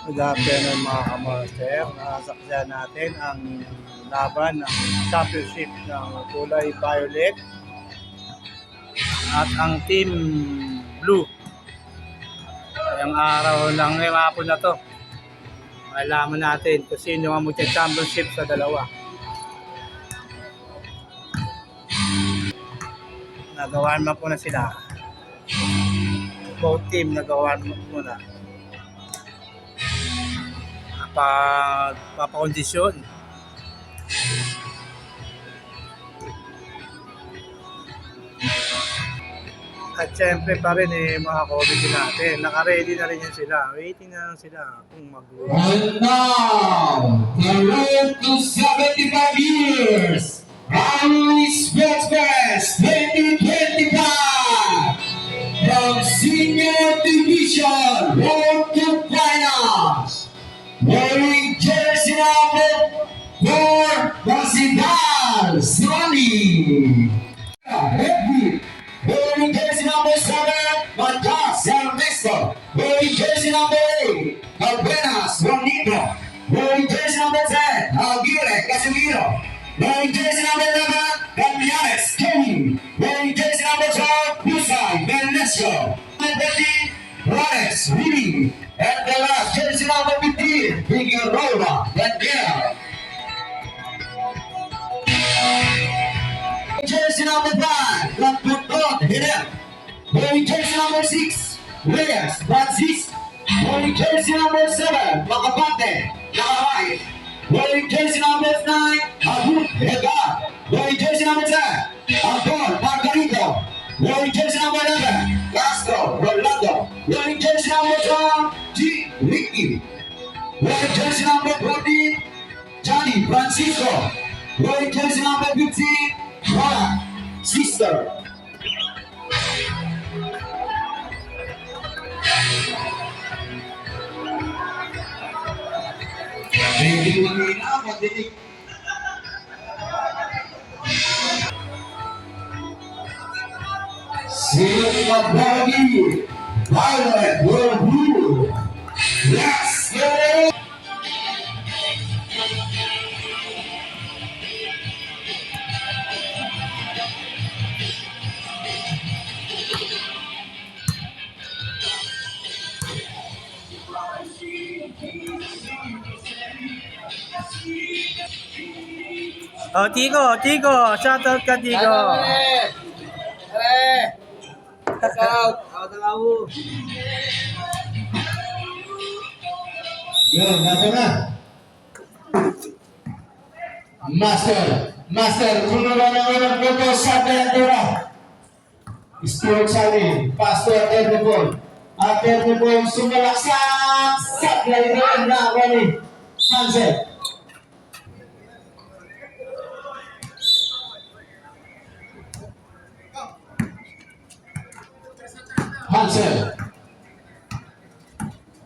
Good afternoon mga kamaster. Nasaksihan natin ang laban ng championship ng kulay violet at ang team blue. Ngayong araw lang ngayong hapon na to. Malaman natin kung sino ang magcha-championship sa dalawa. Nagawan mo po na sila. Both team nagawan mo muna. Papakondisyon. At syempre pa rin mga comedy natin. Naka-ready na rin yan sila. Waiting na lang sila kung mag-uwi. And now, the road to 75 years, Rally Sports Fest 2025 from Senior Division Road to Finals. Wearing jersey number 4, Basidal Sonny. Wearing jersey number 7, Matas Ernesto. Wearing jersey number 8, Albenas Ronito. Wearing jersey number 10, Aguirre Casimiro. Wearing jersey number 11, Cambianes Kenny. Wearing jersey number 12, Usai Benesco. Number 13, Juarez Vivi. And the last jersey number 15, Figueroa Daniel. Jersey number 5, Lamputron Hidden. Wearing jersey number 6, Reyes Francis. Wearing jersey number 7, Macabate Nakaray. Wearing jersey number 9, Abud Edgar. Wearing jersey number 10, Anton Margarito. Wearing jersey number 11, Castro Rolando. Wearing jersey number 12, G. Ricky. Wearing jersey number 14, Johnny Francisco. Wearing jersey number 15, Mara Sister. Silver Body, Violet, World Blue. Let's go! Oh, Tigo, shout out ka Tigo. Yun, nasa na. Master, kung naman ang unang photo sa Telentora. Stuart Sally, Pastor Ernipol. At Ernipol sumalaksak sa layuan na wali. Sunset.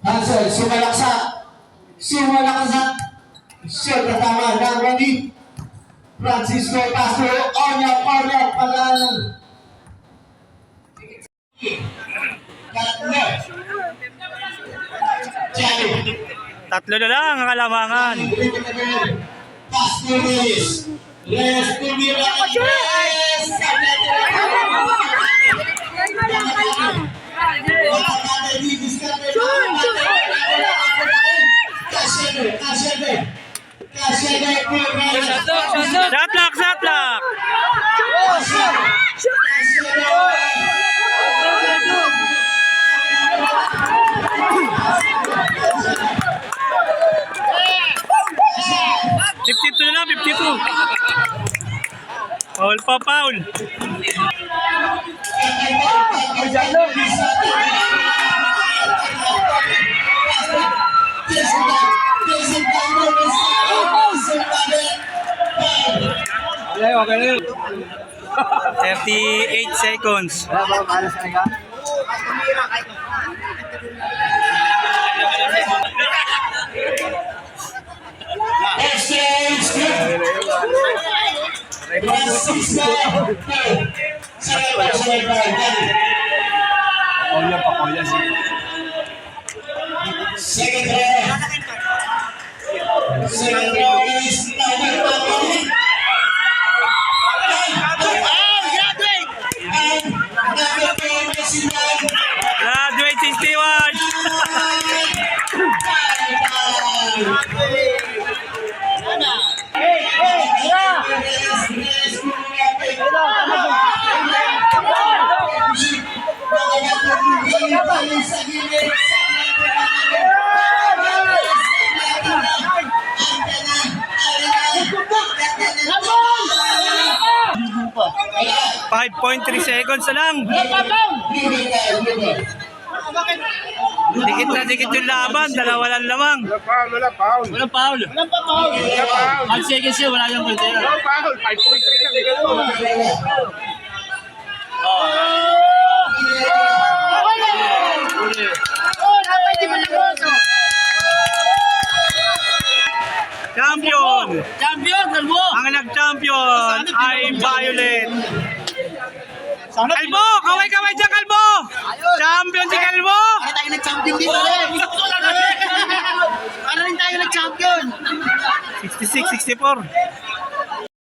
Hansel, sumalaksak. Siyot na tama ng wali. Francisco Castro, Onya, Palalan. Tatlo na lang ang kalamangan. Castro Reyes. Reyes, tumira ang Reyes. Shot lock. Na 52. Foul. Okay. 38 seconds. Second Graduate si Stewart. Five. 5.3 seconds na lang. Dikit na dikit yung laban. Dalawa lang lamang. Walang foul. Walang foul. Walang foul. 5 seconds yun, wala yung pointera. No foul. 5.3 lang. Champion! Champion, kalbo! Ang nag-champion ay Violet. Kalbo! Kaway-kaway dyan, Kalbo! Champion si Kalbo! Para tayo nag-champion dito eh. Para rin tayo nag-champion. 66-64.